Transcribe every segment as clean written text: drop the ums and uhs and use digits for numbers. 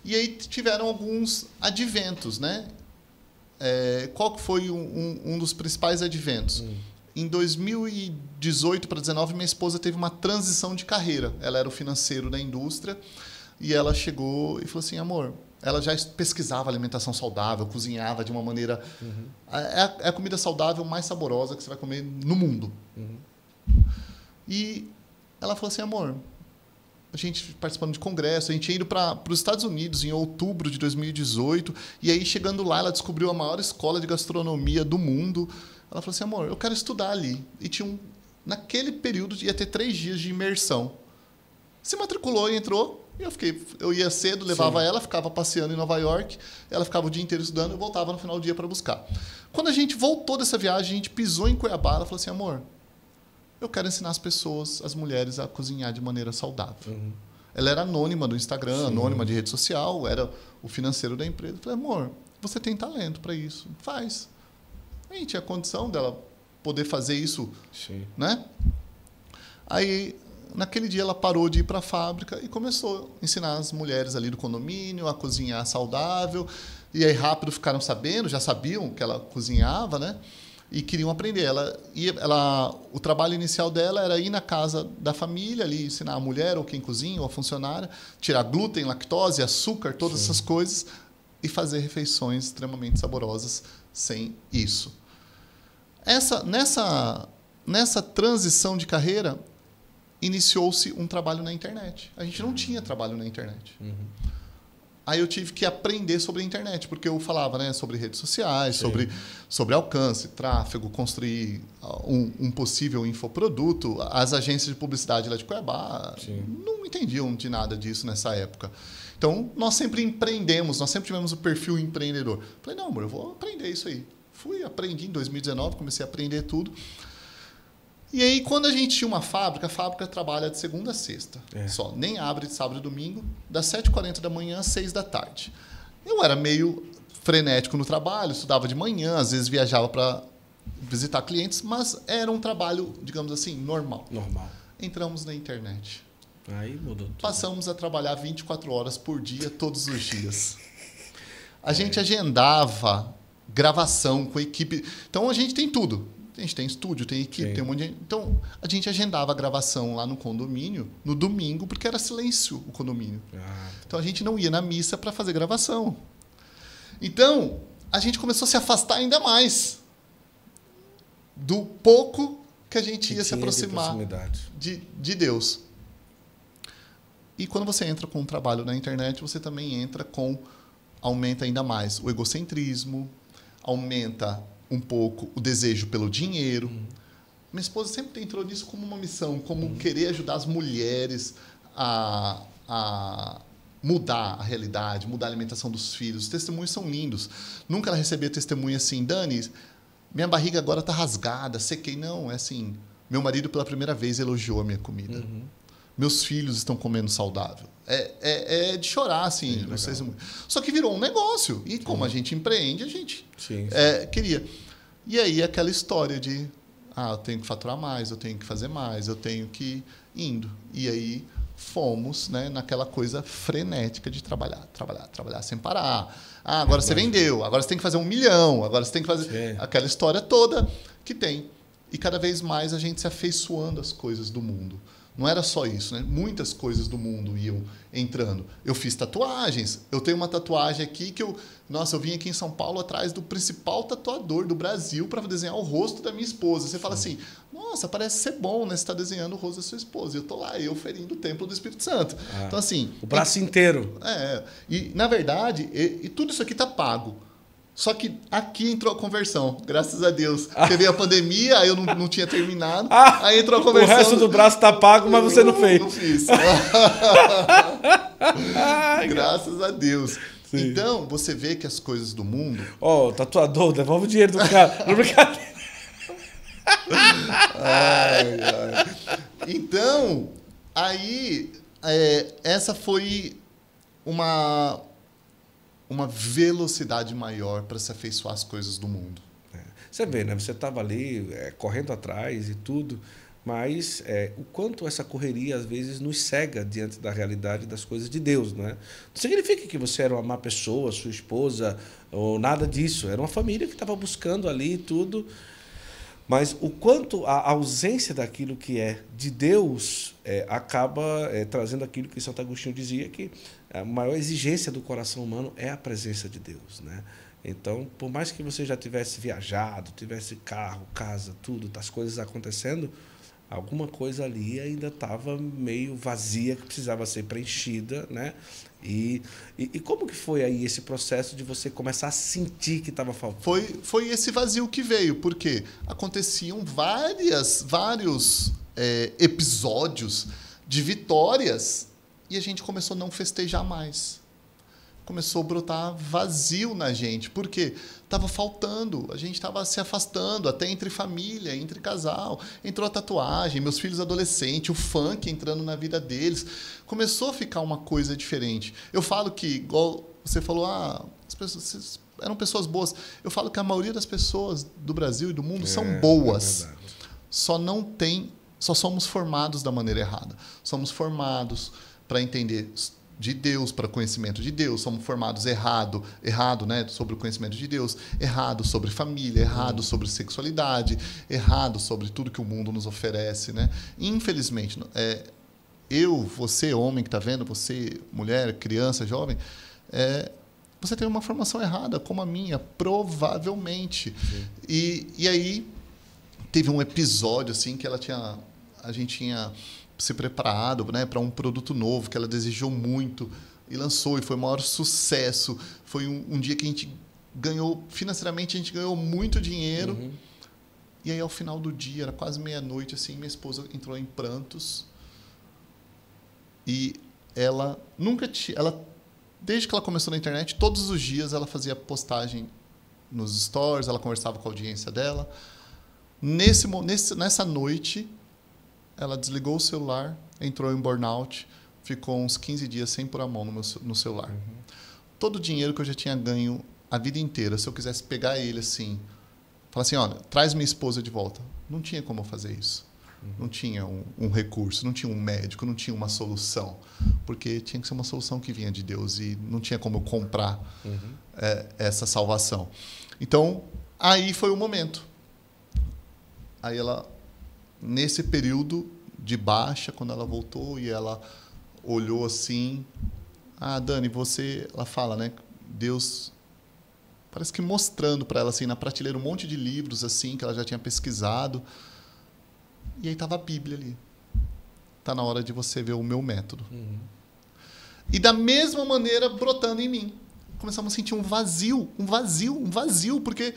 E aí tiveram alguns adventos, né? Qual que foi um dos principais adventos? Em 2018 para 2019, minha esposa teve uma transição de carreira. Ela era o financeiro da indústria e ela chegou e falou assim, amor, ela já pesquisava alimentação saudável, cozinhava de uma maneira... É a comida saudável mais saborosa que você vai comer no mundo. E ela falou assim, amor, a gente participando de congresso, a gente ia indo para os Estados Unidos em outubro de 2018, e aí chegando lá, ela descobriu a maior escola de gastronomia do mundo. Ela falou assim, amor, eu quero estudar ali. E naquele período ia ter 3 dias de imersão. Se matriculou e entrou. Eu ia cedo, levava ela, ficava passeando em Nova York, ela ficava o dia inteiro estudando, eu voltava no final do dia para buscar. Quando a gente voltou dessa viagem, a gente pisou em Cuiabá, ela falou assim, amor, eu quero ensinar as pessoas, as mulheres, a cozinhar de maneira saudável. Ela era anônima do Instagram, anônima de rede social, era o financeiro da empresa. Eu falei, amor, você tem talento para isso, faz. A gente tinha condição dela poder fazer isso, né? Aí, naquele dia, ela parou de ir para a fábrica e começou a ensinar as mulheres ali do condomínio a cozinhar saudável. E aí, rápido, ficaram sabendo, já sabiam que ela cozinhava, né? E queriam aprender. O trabalho inicial dela era ir na casa da família, ali, ensinar a mulher, ou quem cozinha, ou a funcionária, tirar glúten, lactose, açúcar, todas essas coisas, e fazer refeições extremamente saborosas sem isso. Nessa transição de carreira, iniciou-se um trabalho na internet. A gente não tinha trabalho na internet. Aí eu tive que aprender sobre a internet, porque eu falava, né, sobre redes sociais, sobre alcance, tráfego, construir um possível infoproduto. As agências de publicidade lá de Cuiabá não entendiam de nada disso nessa época. Então, nós sempre empreendemos, nós sempre tivemos o perfil empreendedor. Falei, não, amor, eu vou aprender isso aí. Aprendi em 2019, comecei a aprender tudo. E aí, quando a gente tinha uma fábrica, a fábrica trabalha de segunda a sexta. Só. Nem abre de sábado e domingo, das 7h40 da manhã às 6 da tarde. Eu era meio frenético no trabalho, estudava de manhã, às vezes viajava para visitar clientes, mas era um trabalho, digamos assim, normal. Entramos na internet. Aí mudou tudo. Passamos a trabalhar 24 horas por dia, todos os dias. A gente agendava gravação com a equipe. Então, a gente tem tudo. A gente tem estúdio, tem equipe, tem um monte de gente. Então, a gente agendava a gravação lá no condomínio, no domingo, porque era silêncio o condomínio. Então, a gente não ia na missa para fazer gravação. Então, a gente começou a se afastar ainda mais do pouco que a gente ia se aproximar de Deus. E quando você entra com um trabalho na internet, você também aumenta ainda mais o egocentrismo, aumenta um pouco o desejo pelo dinheiro. Minha esposa sempre entrou nisso como uma missão, como querer ajudar as mulheres a mudar a realidade, mudar a alimentação dos filhos. Os testemunhos são lindos. Nunca ela recebia testemunho assim, Dani, minha barriga agora está rasgada, sequei. Não, é assim, meu marido pela primeira vez elogiou a minha comida. Meus filhos estão comendo saudável. É de chorar, assim. Só que virou um negócio. E como a gente empreende, a gente queria. E aí, aquela história de eu tenho que faturar mais, eu tenho que fazer mais, eu tenho que ir indo. E aí, fomos, né, naquela coisa frenética de trabalhar sem parar. Agora você vendeu, agora você tem que fazer 1 milhão, agora você tem que fazer... Aquela história toda que tem. E cada vez mais a gente se afeiçoando às coisas do mundo. Não era só isso, né? Muitas coisas do mundo iam entrando. Eu fiz tatuagens. Eu tenho uma tatuagem aqui que eu vim aqui em São Paulo atrás do principal tatuador do Brasil para desenhar o rosto da minha esposa. Você fala assim, nossa, parece ser bom, né? Você está desenhando o rosto da sua esposa. E eu estou lá, ferindo o templo do Espírito Santo. Então, assim... O braço inteiro. E, na verdade, tudo isso aqui está pago. Só que aqui entrou a conversão, graças a Deus. Teve a pandemia, aí eu não tinha terminado. Aí entrou a conversão. O resto do braço tá pago, mas você não fez. Não fiz. Graças a Deus. Sim. Então, você vê que as coisas do mundo... Tatuador, devolve o dinheiro do cara. Não brincadeira. Então, aí, essa foi uma velocidade maior para se afeiçoar às coisas do mundo. Você vê, né? Você estava ali correndo atrás e tudo, Mas o quanto essa correria, às vezes, nos cega diante da realidade das coisas de Deus. Né? Não significa que você era uma má pessoa, sua esposa, ou nada disso. Era uma família que estava buscando ali tudo. Mas o quanto a ausência daquilo que é de Deus acaba trazendo aquilo que Santo Agostinho dizia, que a maior exigência do coração humano é a presença de Deus. Né? Então, por mais que você já tivesse viajado, tivesse carro, casa, tudo, as coisas acontecendo, alguma coisa ali ainda estava meio vazia, que precisava ser preenchida, né? E como que foi aí esse processo de você começar a sentir que estava faltando? Foi esse vazio que veio, porque aconteciam vários episódios de vitórias e a gente começou a não festejar mais. Começou a brotar vazio na gente, porque estava faltando, a gente estava se afastando, até entre família, entre casal. Entrou a tatuagem, meus filhos adolescentes, o funk entrando na vida deles. Começou a ficar uma coisa diferente. Eu falo que, igual você falou, as pessoas eram pessoas boas. Eu falo que a maioria das pessoas do Brasil e do mundo são boas. Só somos formados da maneira errada. Somos formados para entender de Deus, para conhecimento de Deus, somos formados errado, né, sobre o conhecimento de Deus, errado sobre família, errado sobre sexualidade, errado sobre tudo que o mundo nos oferece, né? Infelizmente, você homem que está vendo, você mulher, criança, jovem, você tem uma formação errada, como a minha, provavelmente. E aí teve um episódio assim que a gente tinha se preparado, né, para um produto novo que ela desejou muito e lançou, e foi o maior sucesso. Foi um dia que a gente ganhou, financeiramente, a gente ganhou muito dinheiro. Uhum. E aí, ao final do dia, era quase meia-noite, assim, minha esposa entrou em prantos. E ela desde que ela começou na internet, todos os dias ela fazia postagem nos stories, ela conversava com a audiência dela. Nessa noite, ela desligou o celular, entrou em burnout, ficou uns 15 dias sem pôr a mão no celular. Uhum. Todo o dinheiro que eu já tinha ganho a vida inteira, se eu quisesse pegar ele assim, falar assim, olha, traz minha esposa de volta. Não tinha como eu fazer isso. Uhum. Não tinha um recurso, não tinha um médico, não tinha uma solução. Porque tinha que ser uma solução que vinha de Deus e não tinha como eu comprar essa salvação. Então, aí foi o momento. Aí ela... Nesse período de baixa, quando ela voltou e ela olhou assim, Dani, ela fala, né? Deus parece que mostrando para ela assim na prateleira um monte de livros assim que ela já tinha pesquisado. E aí estava a Bíblia ali. Tá na hora de você ver o meu método. Uhum. E da mesma maneira brotando em mim. Começamos a sentir um vazio, porque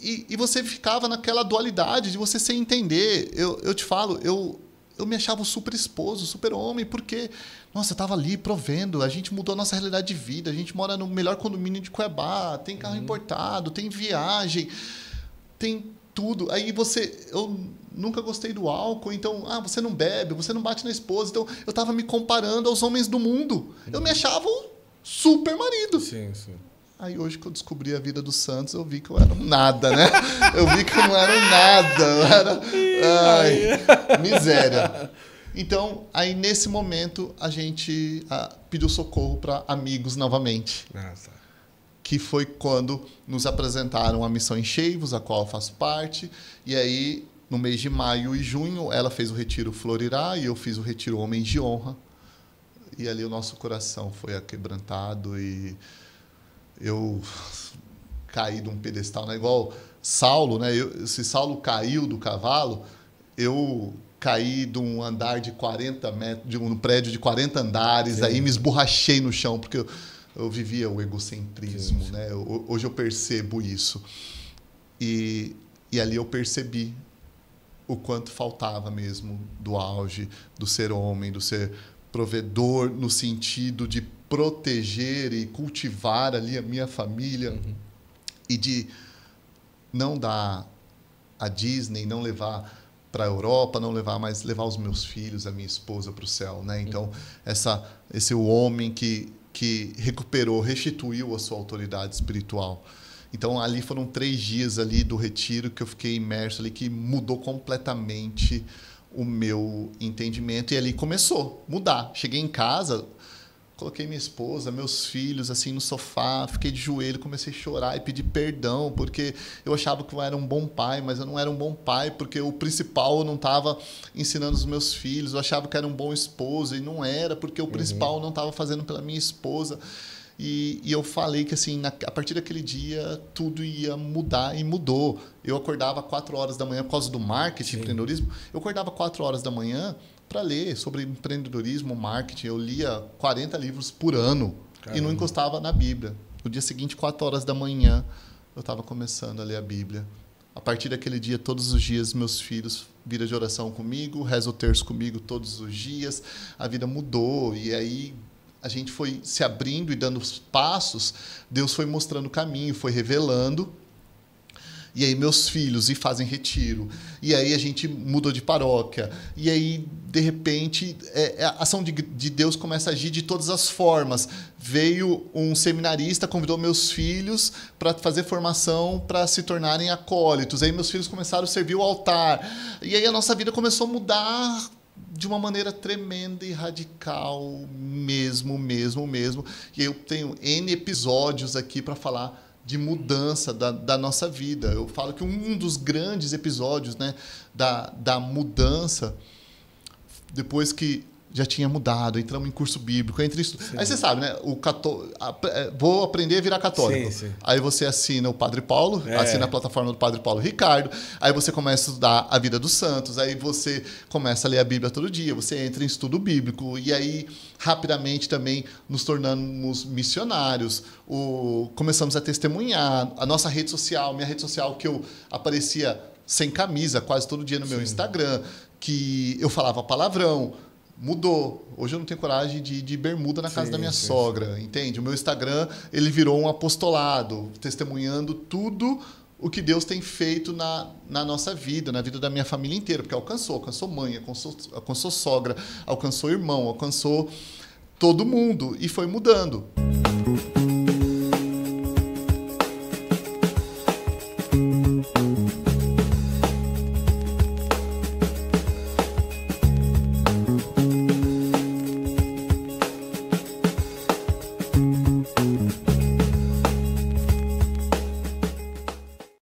E você ficava naquela dualidade de você sem entender. Eu te falo, eu me achava um super esposo, super homem, porque, nossa, eu estava ali provendo, a gente mudou a nossa realidade de vida, a gente mora no melhor condomínio de Cuiabá, tem carro importado, tem viagem, tem tudo. Aí eu nunca gostei do álcool, então, você não bebe, você não bate na esposa. Então, eu estava me comparando aos homens do mundo. Eu me achava um super marido. Sim, sim. Aí hoje que eu descobri a vida dos santos, eu vi que eu era um nada, né? Eu vi que eu não era um nada. Miséria. Então, aí nesse momento, a gente pediu socorro para amigos novamente. Nossa. Que foi quando nos apresentaram a Missão Enchei-vos, a qual eu faço parte. E aí, no mês de maio e junho, ela fez o Retiro Florirá e eu fiz o Retiro Homens de Honra. E ali o nosso coração foi aquebrantado e... Eu caí de um pedestal, né? Igual Saulo, né? Se Saulo caiu do cavalo, eu caí de um andar de 40 metros, de um prédio de 40 andares, sim. Aí me esborrachei no chão, porque eu vivia o egocentrismo, sim. Né? Hoje eu percebo isso. E ali eu percebi o quanto faltava mesmo do auge, do ser homem, do ser provedor, no sentido de proteger e cultivar ali a minha família, uhum. E de não dar a Disney, não levar para a Europa, mas levar os meus filhos, a minha esposa para o céu, né? Então, uhum. Esse homem que recuperou, restituiu a sua autoridade espiritual. Então, ali foram 3 dias ali do retiro que eu fiquei imerso ali, que mudou completamente o meu entendimento. E ali começou a mudar. Cheguei em casa, coloquei minha esposa, meus filhos assim no sofá, fiquei de joelho, comecei a chorar e pedir perdão, porque eu achava que eu era um bom pai, mas eu não era um bom pai, porque o principal eu não estava ensinando os meus filhos. Eu achava que era um bom esposo e não era, porque o principal eu não estava fazendo pela minha esposa. E eu falei que assim, a partir daquele dia tudo ia mudar e mudou. Eu acordava 4 horas da manhã por causa do marketing, empreendedorismo. Eu acordava 4 horas da manhã para ler sobre empreendedorismo, marketing. Eu lia 40 livros por ano. Caramba. E não encostava na Bíblia. No dia seguinte, 4 horas da manhã, eu estava começando a ler a Bíblia. A partir daquele dia, todos os dias, meus filhos viram de oração comigo, rezam o terço comigo todos os dias. A vida mudou e aí a gente foi se abrindo e dando os passos, Deus foi mostrando o caminho, foi revelando. E aí meus filhos fazem retiro. E aí a gente mudou de paróquia. E aí, de repente, a ação de Deus começa a agir de todas as formas. Veio um seminarista, convidou meus filhos para fazer formação para se tornarem acólitos. Aí meus filhos começaram a servir o altar. E aí a nossa vida começou a mudar de uma maneira tremenda e radical, mesmo. E eu tenho N episódios aqui para falar de mudança da nossa vida. Eu falo que um dos grandes episódios, né, da mudança, depois que já tinha mudado, entramos em curso bíblico, entre isso. Aí você sabe, né? Vou aprender a virar católico. Sim. Aí você assina o Padre Paulo, assina a plataforma do Padre Paulo Ricardo, aí você começa a estudar a vida dos santos, aí você começa a ler a Bíblia todo dia, você entra em estudo bíblico, e aí rapidamente também nos tornamos missionários, começamos a testemunhar. A nossa rede social, minha rede social, que eu aparecia sem camisa quase todo dia no meu Instagram, que eu falava palavrão, mudou. Hoje eu não tenho coragem de ir de bermuda na casa da minha sogra, entende? O meu Instagram, ele virou um apostolado, testemunhando tudo o que Deus tem feito na nossa vida, na vida da minha família inteira, porque alcançou mãe, alcançou sogra, alcançou irmão, alcançou todo mundo e foi mudando.